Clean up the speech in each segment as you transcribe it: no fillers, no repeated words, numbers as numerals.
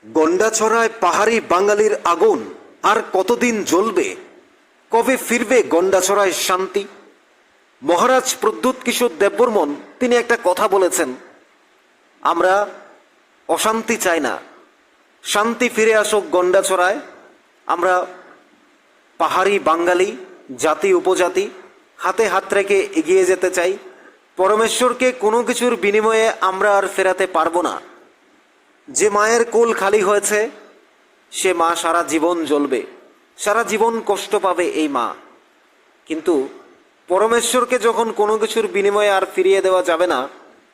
গন্ডাছড়ায় পাহাড়ি বাঙালির আগুন আর কতদিন জ্বলবে? কবে ফিরবে গন্ডাছড়ায় শান্তি? মহারাজ প্রদ্যুৎ কিশোর দেববর্মন তিনি একটা কথা বলেছেন, আমরা অশান্তি চাই না, শান্তি ফিরে আসুক গন্ডাছড়ায়। আমরা পাহাড়ি বাঙালি জাতি উপজাতি হাতে হাত রেখে এগিয়ে যেতে চাই। পরমেশ্বরকে কোনো কিছুর বিনিময়ে আমরা আর ফেরাতে পারবো না। যে মায়ের কোল খালি হয়েছে সে মা সারা জীবন জ্বলবে, সারা জীবন কষ্ট পাবে এই মা। কিন্তু পরমেশ্বরকে যখন কোনো কিছুর বিনিময়ে আর ফিরিয়ে দেওয়া যাবে না,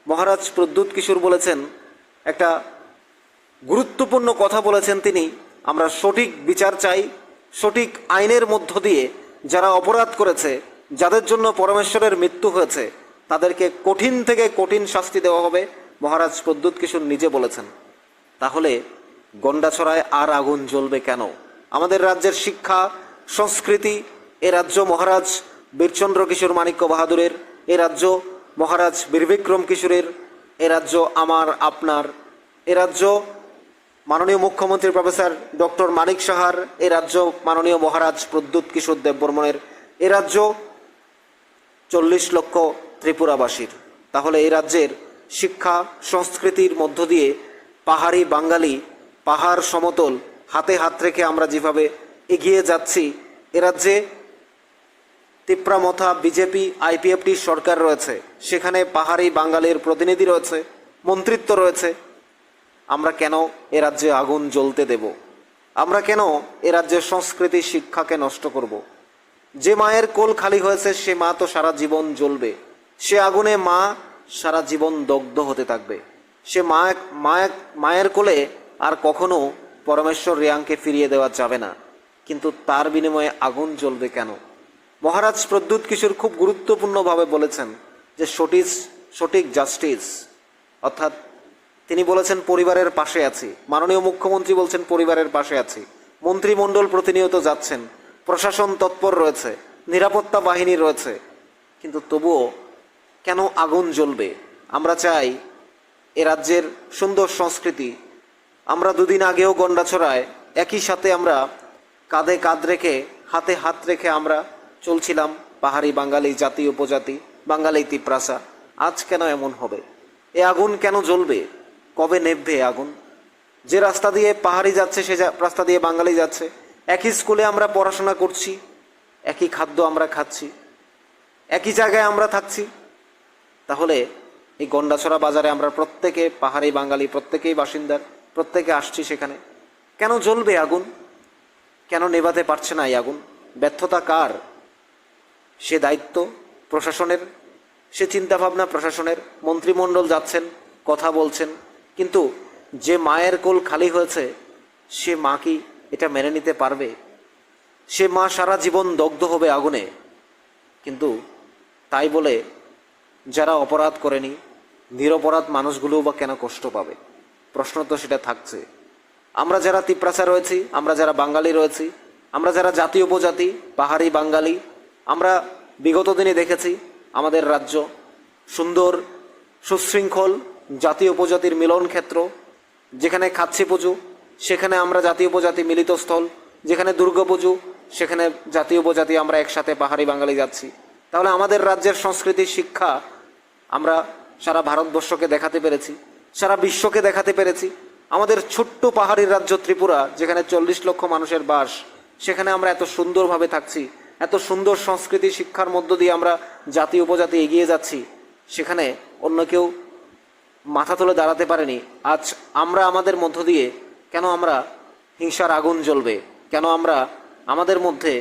মহারাজ প্রদ্যুৎ কিশোর বলেছেন একটা গুরুত্বপূর্ণ কথা বলেছেন তিনি, আমরা সঠিক বিচার চাই। সঠিক আইনের মধ্য দিয়ে যারা অপরাধ করেছে, যাদের জন্য পরমেশ্বরের মৃত্যু হয়েছে, তাদেরকে কঠিন থেকে কঠিন শাস্তি দেওয়া হবে, মহারাজ প্রদ্যুৎ কিশোর নিজে বলেছেন। তাহলে গন্ডাছড়ায় আর আগুন জ্বলবে কেন? আমাদের রাজ্যের শিক্ষা সংস্কৃতি, এ রাজ্য মহারাজ বীরচন্দ্র কিশোর মাণিক্য বাহাদুরের, এ রাজ্য মহারাজ বীরবিক্রম কিশোরের, এ রাজ্য আমার আপনার, এ রাজ্য মাননীয় মুখ্যমন্ত্রী প্রফেসর ডক্টর মানিক সাহার, এ রাজ্য মাননীয় মহারাজ প্রদ্যুৎ কিশোর দেববর্মনের, এ রাজ্য 40 লক্ষ ত্রিপুরাবাসীর। তাহলে এই রাজ্যের শিক্ষা সংস্কৃতির মধ্য দিয়ে পাহাড়ি বাঙালি পাহাড় সমতল হাতে হাত রেখে আমরা যেভাবে এগিয়ে যাচ্ছি, এ রাজ্যে তিপ্রামথা বিজেপি আইপিএফটি সরকার রয়েছে, সেখানে পাহাড়ি বাঙালির প্রতিনিধি রয়েছে, মন্ত্রিত্ব রয়েছে। আমরা কেন এ রাজ্যে আগুন জ্বলতে দেব? আমরা কেন এ রাজ্যের সংস্কৃতি শিক্ষাকে নষ্ট করব? যে মায়ের কোল খালি হয়েছে সে মা তো সারা জীবন জ্বলবে, সে আগুনে মা সারা জীবন দগ্ধ হতে থাকবে। সে মায়ের কোলে আর কখনো পরমেশ্বর রিয়াংকে ফিরিয়ে দেওয়া যাবে না। কিন্তু তার বিনিময়ে আগুন জ্বলবে কেন? মহারাজ প্রদ্যুৎ কিশোর খুব গুরুত্বপূর্ণভাবে বলেছেন যে সঠিক জাস্টিস, অর্থাৎ তিনি বলেছেন পরিবারের পাশে আছি। মাননীয় মুখ্যমন্ত্রী বলছেন পরিবারের পাশে আছি। মন্ত্রিমণ্ডল প্রতিনিয়ত যাচ্ছেন, প্রশাসন তৎপর রয়েছে, নিরাপত্তা বাহিনী রয়েছে। কিন্তু তবুও কেন আগুন জ্বলবে? আমরা চাই এ রাজ্যের সুন্দর সংস্কৃতি। আমরা দুদিন আগেও গন্ডাছড়ায় একই সাথে আমরা কাঁধে কাঁধ রেখে হাতে হাত রেখে আমরা চলছিলাম, পাহাড়ি বাঙালি জাতি উপজাতি বাঙালি তিপ্রাসা। আজ কেন এমন হবে? এ আগুন কেন জ্বলবে? কবে নেভবে আগুন? যে রাস্তা দিয়ে পাহাড়ি যাচ্ছে সে রাস্তা দিয়ে বাঙালি যাচ্ছে, একই স্কুলে আমরা পড়াশোনা করছি, একই খাদ্য আমরা খাচ্ছি, একই জায়গায় আমরা থাকছি। তাহলে এই গন্ডাছড়া বাজারে আমরা প্রত্যেকে পাহাড়ি বাঙালি, প্রত্যেকেই বাসিন্দার, প্রত্যেকে আসছি সেখানে। কেন জ্বলবে আগুন? কেন নেভাতে পারছে না এই আগুন? ব্যর্থতা কার? সে দায়িত্ব প্রশাসনের, সে চিন্তাভাবনা প্রশাসনের। মন্ত্রিমণ্ডল যাচ্ছেন, কথা বলছেন, কিন্তু যে মায়ের কোল খালি হয়েছে সে মা কি এটা মেনে নিতে পারবে? সে মা সারা জীবন দগ্ধ হবে আগুনে। কিন্তু তাই বলে যারা অপরাধ করেনি, নিরপরাধ মানুষগুলোও বা কেন কষ্ট পাবে? প্রশ্ন তো সেটা থাকছে। আমরা যারা তিপ্রাসা রয়েছি, আমরা যারা বাঙালি রয়েছি, আমরা যারা জাতি উপজাতি পাহাড়ি বাঙালি, আমরা বিগত দিনে দেখেছি আমাদের রাজ্য সুন্দর সুশৃঙ্খল জাতি উপজাতির মিলন ক্ষেত্র। যেখানে খাচ্ছি পুজো সেখানে আমরা জাতি উপজাতি মিলিত স্থল, যেখানে দুর্গা পুজো সেখানে জাতি উপজাতি আমরা একসাথে পাহাড়ি বাঙালি যাচ্ছি। তাহলে আমাদের রাজ্যের সংস্কৃতি শিক্ষা আমরা সারা ভারতবর্ষকে দেখাতে পেরেছি, সারা বিশ্বকে দেখাতে পেরেছি। আমাদের ছোট্ট পাহাড়ি রাজ্য ত্রিপুরা, যেখানে 40 লক্ষ মানুষের বাস, সেখানে আমরা এত সুন্দরভাবে থাকছি, এত সুন্দর সংস্কৃতি শিক্ষার মধ্য দিয়ে আমরা জাতি উপজাতি এগিয়ে যাচ্ছি। সেখানে অন্য কেউ মাথা তুলে দাঁড়াতে পারেনি। আজ আমরা আমাদের মধ্য দিয়ে কেন আমরা হিংসার আগুন জ্বলবে? কেন আমরা আমাদের মধ্যে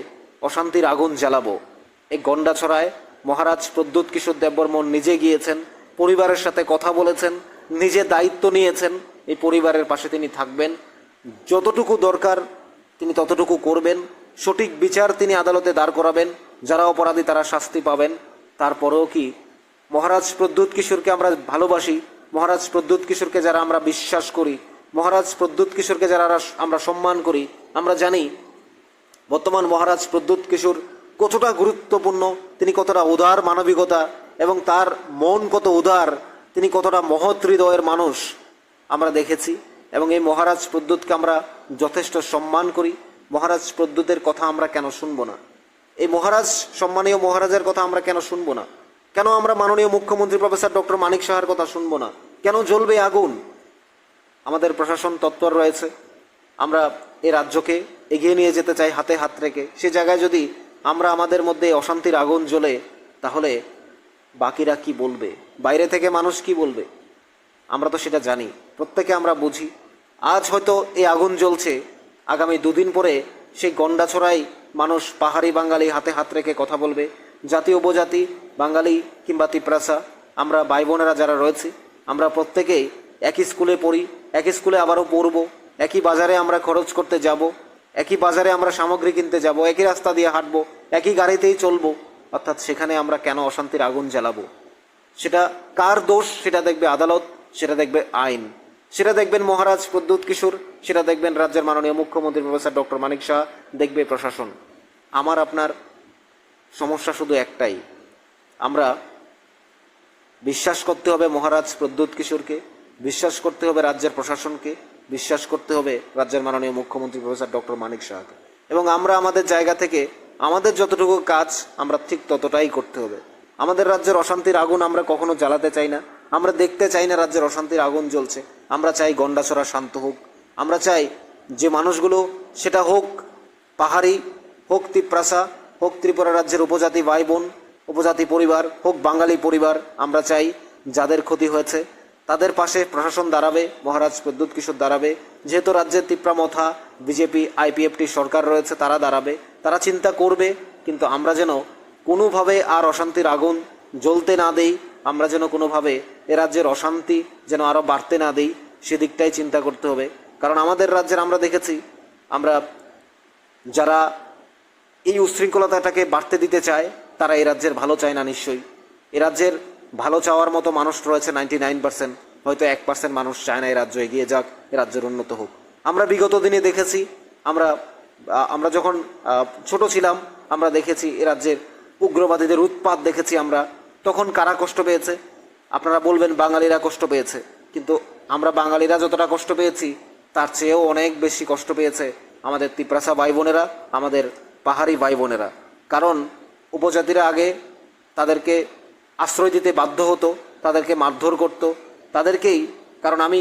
অশান্তির আগুন জ্বালাবো? এই গন্ডাছড়ায় মহারাজ প্রদ্যুৎ কিশোর দেববর্মন নিজে গিয়েছেন, পরিবারের সাথে কথা বলেছেন, নিজে দায়িত্ব নিয়েছেন। এই পরিবারের পাশে তিনি থাকবেন, যতটুকু দরকার তিনি ততটুকু করবেন। সঠিক বিচার তিনি আদালতে দাঁড় করাবেন, যারা অপরাধী তারা শাস্তি পাবেন। তারপরেও কি মহারাজ প্রদ্যুৎ কিশোরকে আমরা ভালোবাসি, মহারাজ প্রদ্যুৎ কিশোরকে যারা আমরা বিশ্বাস করি, মহারাজ প্রদ্যুৎ কিশোরকে যারা আমরা সম্মান করি, আমরা জানি বর্তমান মহারাজ প্রদ্যুৎ কিশোর কতটা গুরুত্বপূর্ণ, তিনি কতটা উদার মানবিকতা এবং তার মন কত উদার, তিনি কতটা মহৎ হৃদয়ের মানুষ আমরা দেখেছি। এবং এই মহারাজ প্রদ্যুৎকে আমরা যথেষ্ট সম্মান করি। মহারাজ প্রদ্যুতের কথা আমরা কেন শুনবো না? এই মহারাজ, সম্মানীয় মহারাজের কথা আমরা কেন শুনবো না? কেন আমরা মাননীয় মুখ্যমন্ত্রী প্রফেসর ডক্টর মানিক সাহার কথা শুনবো না? কেন জ্বলবে আগুন? আমাদের প্রশাসন তৎপর রয়েছে। আমরা এই রাজ্যকে এগিয়ে নিয়ে যেতে চাই হাতে হাত রেখে। সে জায়গায় যদি আমরা আমাদের মধ্যে অশান্তির আগুন জ্বলে, তাহলে বাকিরা কি বলবে? বাইরে থেকে মানুষ কি বলবে? আমরা তো সেটা জানি, প্রত্যেকে আমরা বুঝি। আজ হয়তো এই আগুন জ্বলছে, আগামী দুদিন পরে সেই গন্ডাছড়াই মানুষ পাহাড়ি বাঙালি হাতে হাত রেখে কথা বলবে। জাতি উপজাতি বাঙালি কিংবা তিপ্রাসা, আমরা ভাই বোনেরা যারা রয়েছি, আমরা প্রত্যেকেই একই স্কুলে পড়ি, একই স্কুলে আবারও পড়ব, একই বাজারে আমরা খরচ করতে যাব, একই বাজারে আমরা সামগ্রী কিনতে যাব, একই রাস্তা দিয়ে হাঁটবো, একই গাড়িতেই চলবো। অর্থাৎ সেখানে আমরা কেন অশান্তির আগুন জ্বালাবো? সেটা কার দোষ? সেটা দেখবে আদালত, সেটা দেখবে আইন, সেটা দেখবেন মহারাজ প্রদ্যুৎ কিশোর, সেটা দেখবেন রাজ্যের মাননীয় মুখ্যমন্ত্রী প্রফেসর ডক্টর মানিক শাহ, দেখবে প্রশাসন। আমার আপনার সমস্যা শুধু একটাই, আমরা বিশ্বাস করতে হবে মহারাজ প্রদ্যুৎ কিশোরকে, বিশ্বাস করতে হবে রাজ্যের প্রশাসনকে, বিশ্বাস করতে হবে রাজ্যের মাননীয় মুখ্যমন্ত্রী প্রফেসর ডক্টর মানিক শাহকে। এবং আমরা আমাদের জায়গা থেকে আমাদের যতটুকু কাজ আমরা ঠিক ততটাই করতে হবে। আমাদের রাজ্যের অশান্তির আগুন আমরা কখনো জ্বালাতে চাই না, আমরা দেখতে চাই না রাজ্যের অশান্তির আগুন জ্বলছে। আমরা চাই গন্ডাছড়া শান্ত হোক। আমরা চাই যে মানুষগুলো, সেটা হোক পাহাড়ি, হোক তিপ্রাসা, হোক ত্রিপুরা রাজ্যের উপজাতি ভাই বোন, উপজাতি পরিবার, হোক বাঙালি পরিবার, আমরা চাই যাদের ক্ষতি হয়েছে তাদের পাশে প্রশাসন দাঁড়াবে, মহারাজ প্রদ্যুৎ কিশোর দাঁড়াবে। যেহেতু রাজ্যের তিপ্রামথা বিজেপি আইপিএফটি সরকার রয়েছে, তারা দাঁড়াবে, তারা চিন্তা করবে। কিন্তু আমরা যেন কোনোভাবে আর অশান্তির আগুন জ্বলতে না দেই, আমরা যেন কোনোভাবে এ রাজ্যের অশান্তি যেন আরও বাড়তে না দেই, সেদিকটাই চিন্তা করতে হবে। কারণ আমাদের রাজ্যের আমরা দেখেছি, আমরা যারা এই উশৃঙ্খলতাটাকে বাড়তে দিতে চায়, তারা এই রাজ্যের ভালো চায় না। নিশ্চয়ই এ রাজ্যের ভালো চাওয়ার মতো মানুষ রয়েছে 99%, হয়তো 1% মানুষ চায় না এ রাজ্য এগিয়ে যাক, এ রাজ্যের উন্নত হোক। আমরা বিগত দিনে দেখেছি, আমরা যখন ছোট ছিলাম আমরা দেখেছি এ রাজ্যের উগ্রবাদীদের উৎপাত দেখেছি আমরা। তখন কারা কষ্ট পেয়েছে? আপনারা বলবেন বাঙালিরা কষ্ট পেয়েছে, কিন্তু আমরা বাঙালিরা যতটা কষ্ট পেয়েছি তার চেয়েও অনেক বেশি কষ্ট পেয়েছে আমাদের তিপ্রাসা ভাই বোনেরা, আমাদের পাহাড়ি ভাই বোনেরা। কারণ উপজাতিরা আগে তাদেরকে আশ্রয় দিতে বাধ্য হতো, তাদেরকে মারধর করত, তাদেরকেই। কারণ আমি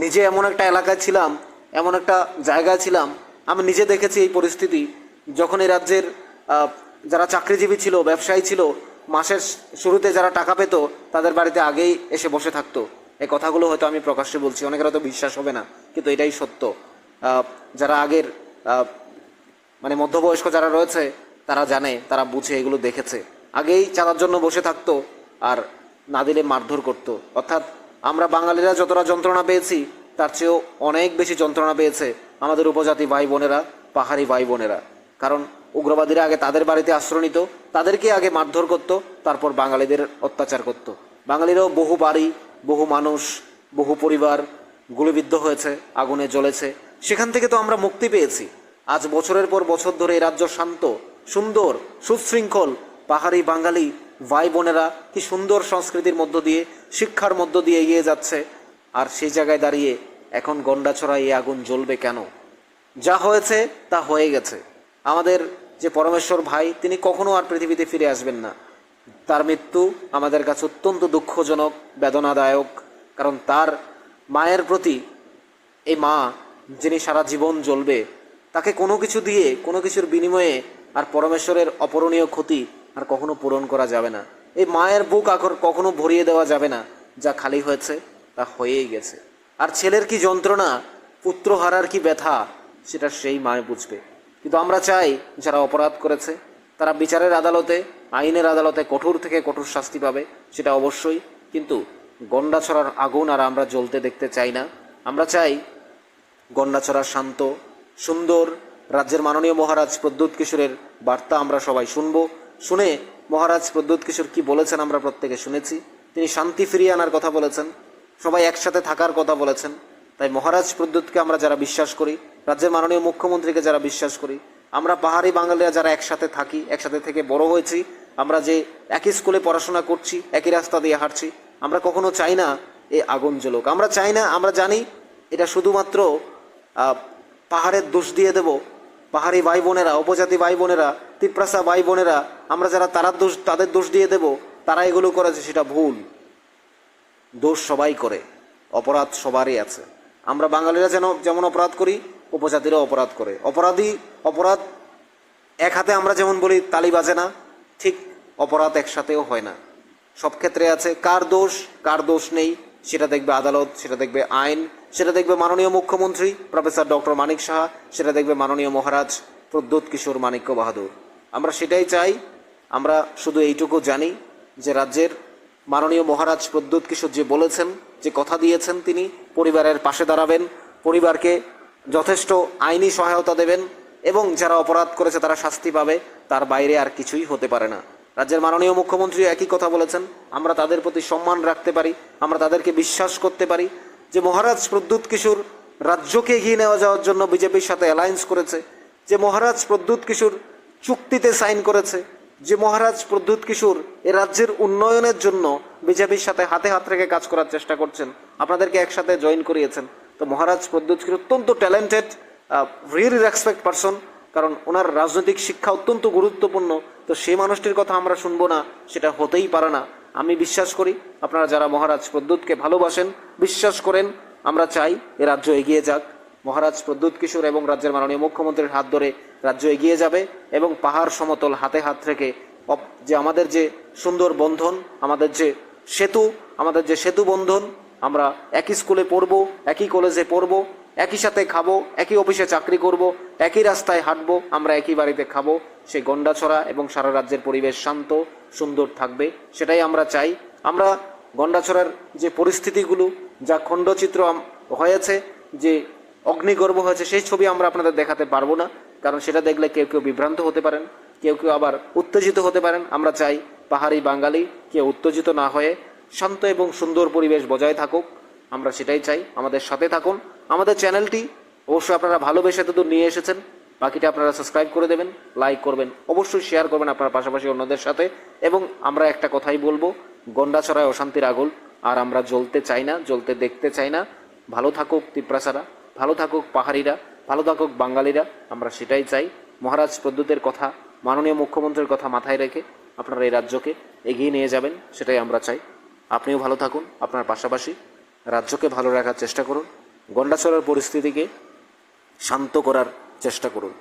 নিজে এমন একটা এলাকায় ছিলাম, এমন একটা জায়গায় ছিলাম, আমি নিজে দেখেছি এই পরিস্থিতি। যখন এই রাজ্যের যারা চাকরিজীবী ছিল, ব্যবসায়ী ছিল, মাসের শুরুতে যারা টাকা পেত তাদের বাড়িতে আগেই এসে বসে থাকতো। এই কথাগুলো হয়তো আমি প্রকাশ্যে বলছি, অনেকের হয়তো বিশ্বাস হবে না, কিন্তু এটাই সত্য। যারা আগের মানে মধ্যবয়স্ক যারা রয়েছে তারা জানে, তারা বুঝে, এগুলো দেখেছে। আগেই চাঁদার জন্য বসে থাকতো আর না দিলে মারধর করতো। অর্থাৎ আমরা বাঙালিরা যতটা যন্ত্রণা পেয়েছি তার চেয়েও অনেক বেশি যন্ত্রণা পেয়েছে আমাদের উপজাতি ভাই বোনেরা, পাহাড়ি ভাই বোনেরা। কারণ উগ্রবাদীরা আগে তাদের বাড়িতে আশ্রয় নিত, তাদেরকে আগে মারধর করতো, তারপর বাঙালিদের অত্যাচার করত। বাঙালিরাও বহু বাড়ি, বহু মানুষ, বহু পরিবার গুলিবিদ্ধ হয়েছে, আগুনে জ্বলেছে। সেখান থেকে তো আমরা মুক্তি পেয়েছি। আজ বছরের পর বছর ধরে এই রাজ্য শান্ত, সুন্দর, সুশৃঙ্খল। পাহাড়ি বাঙালি ভাই বোনেরা কি সুন্দর সংস্কৃতির মধ্য দিয়ে, শিক্ষার মধ্য দিয়ে এগিয়ে যাচ্ছে। আর সেই জায়গায় দাঁড়িয়ে এখন গন্ডাছড়ায় এই আগুন জ্বলবে কেন? যা হয়েছে তা হয়ে গেছে। আমাদের যে পরমেশ্বর ভাই, তিনি কখনো আর পৃথিবীতে ফিরে আসবেন না। তার মৃত্যু আমাদের কাছে অত্যন্ত দুঃখজনক, বেদনাদায়ক। কারণ তার মায়ের প্রতি, এই মা যিনি সারা জীবন জ্বলবে, তাকে কোনো কিছু দিয়ে, কোনো কিছুর বিনিময়ে আর পরমেশ্বরের অপূরণীয় ক্ষতি আর কখনো পূরণ করা যাবে না। এই মায়ের বুক কখনো ভরিয়ে দেওয়া যাবে না। যা খালি হয়েছে তা হয়েই গেছে। আর ছেলের কি যন্ত্রণা, পুত্র হারার কি ব্যথা, সেটা সেই মায় বুঝবে। কিন্তু আমরা চাই যারা অপরাধ করেছে তারা বিচারের আদালতে, আইনের আদালতে কঠোর থেকে কঠোর শাস্তি পাবে, সেটা অবশ্যই। কিন্তু গন্ডাছড়ার আগুন আর আমরা জ্বলতে দেখতে চাই না। আমরা চাই গন্ডাছড়ার শান্ত, সুন্দর রাজ্যের মাননীয় মহারাজ প্রদ্যুৎ কিশোরের বার্তা আমরা সবাই শুনবো। শুনে মহারাজ প্রদ্যুৎ কিশোর কি বলেছেন আমরা প্রত্যেকে শুনেছি। তিনি শান্তি ফিরিয়ে আনার কথা বলেছেন, সবাই একসাথে থাকার কথা বলেছেন। তাই মহারাজ প্রদ্যুৎকে আমরা যারা বিশ্বাস করি, রাজ্যের মাননীয় মুখ্যমন্ত্রীকে যারা বিশ্বাস করি, আমরা পাহাড়ি বাঙালিরা যারা একসাথে থাকি, একসাথে থেকে বড় হয়েছি, আমরা যে একই স্কুলে পড়াশোনা করছি, একই রাস্তা দিয়ে হাঁটছি, আমরা কখনো চাই না এই আগুন জ্বলুক। আমরা চাই না, আমরা জানি এটা শুধুমাত্র পাহাড়ের দোষ দিয়ে দেব, পাহাড়ি ভাই বোনেরা, উপজাতি ভাই বোনেরা, তিপ্রাসা ভাই বোনেরা, আমরা যারা তাদের দোষ দিয়ে দেব তারা এগুলো করেছে, সেটা ভুল। দোষ সবাই করে, অপরাধ সবারই আছে। আমরা বাঙালিরা যেমন অপরাধ করি, উপজাতিরাও অপরাধ করে। অপরাধ এক হাতে আমরা যেমন বলি তালি বাজে না, ঠিক অপরাধ একসাথেও হয় না। সব ক্ষেত্রে আছে কার দোষ নেই সেটা দেখবে আদালত, সেটা দেখবে আইন, সেটা দেখবে মাননীয় মুখ্যমন্ত্রী প্রফেসর ডক্টর মানিক সাহা, সেটা দেখবে মাননীয় মহারাজ প্রদ্যোৎ কিশোর মাণিক্য বাহাদুর। আমরা সেটাই চাই। আমরা শুধু এইটুকু জানি যে রাজ্যের মাননীয় মহারাজ প্রদ্যোৎ কিশোর যে বলেছেন, যে কথা দিয়েছেন, তিনি পরিবারের পাশে দাঁড়াবেন, পরিবারকে যথেষ্ট আইনি সহায়তা দেবেন এবং যারা অপরাধ করেছে তারা শাস্তি পাবে, তার বাইরে আর কিছুই হতে পারে না। রাজ্যের মাননীয় মুখ্যমন্ত্রী একই কথা বলেছেন। আমরা তাদের প্রতি সম্মান রাখতে পারি, আমরা তাদেরকে বিশ্বাস করতে পারি যে মহারাজ প্রদ্যোৎ কিশোর রাজ্যকে এগিয়ে নেওয়া যাওয়ার জন্য বিজেপির সাথে অ্যালায়েন্স করেছে, যে মহারাজ প্রদ্যোৎ কিশোর চুক্তিতে সাইন করেছে, যে মহারাজ প্রদ্যোৎ কিশোর এ রাজ্যের উন্নয়নের জন্য বিজেপির সাথে হাতে হাত রেখে কাজ করার চেষ্টা করছেন, আপনাদেরকে একসাথে জয়েন করিয়েছেন। তো মহারাজ প্রদ্যোৎ কিশোর অত্যন্ত ট্যালেন্টেড, রিয়েলি রেসপেক্ট পারসন, কারণ ওনার রাজনৈতিক শিক্ষা অত্যন্ত গুরুত্বপূর্ণ। তো সেই মানুষটির কথা আমরা শুনবো না, সেটা হতেই পারে না। আমি বিশ্বাস করি আপনারা যারা মহারাজ প্রদ্যোৎকে ভালোবাসেন, বিশ্বাস করেন, আমরা চাই এ রাজ্য এগিয়ে যাক। মহারাজ প্রদ্যোৎ কিশোর এবং রাজ্যের মাননীয় মুখ্যমন্ত্রীর হাত ধরে রাজ্য এগিয়ে যাবে এবং পাহাড় সমতল হাতে হাত রেখে যে আমাদের যে সুন্দর বন্ধন, আমাদের যে সেতু বন্ধন, আমরা একই স্কুলে পড়বো, একই কলেজে পড়বো, একই সাথে খাবো, একই অফিসে চাকরি করব, একই রাস্তায় হাঁটবো, আমরা একই বাড়িতে খাবো, সেই গন্ডাছড়া এবং সারা রাজ্যের পরিবেশ শান্ত সুন্দর থাকবে, সেটাই আমরা চাই। আমরা গন্ডাছড়ার যে পরিস্থিতিগুলো, যা খণ্ডচিত্র হয়েছে, যে অগ্নিগর্ভ হয়েছে, সেই ছবি আমরা আপনাদের দেখাতে পারবো না, কারণ সেটা দেখলে কেউ কেউ বিভ্রান্ত হতে পারেন, কেউ কেউ আবার উত্তেজিত হতে পারেন। আমরা চাই পাহাড়ি বাঙালি কেউ উত্তেজিত না হয়ে শান্ত এবং সুন্দর পরিবেশ বজায় থাকুক, আমরা সেটাই চাই। আমাদের সাথে থাকুন। আমাদের চ্যানেলটি অবশ্যই আপনারা ভালোবেসে এতদূর নিয়ে এসেছেন, বাকিটা আপনারা সাবস্ক্রাইব করে দেবেন, লাইক করবেন, অবশ্যই শেয়ার করবেন আপনার পাশাপাশি অন্যদের সাথে। এবং আমরা একটা কথাই বলবো, গন্ডাছড়ায় অশান্তির আগুন আর আমরা জ্বলতে চাই না, জ্বলতে দেখতে চাই না। ভালো থাকুক তিপ্রাসারা, ভালো থাকুক পাহাড়িরা, ভালো থাকুক বাঙালিরা, আমরা সেটাই চাই। মহারাজ প্রদ্যোতের কথা, মাননীয় মুখ্যমন্ত্রীর কথা মাথায় রেখে আপনারা এই রাজ্যকে এগিয়ে নিয়ে যাবেন, সেটাই আমরা চাই। আপনিও ভালো থাকুন, আপনার পাশাপাশি রাজ্যকে ভালো রাখার চেষ্টা করুন, গন্ডাছড়ার পরিস্থিতিকে শান্ত করার চেষ্টা করুন।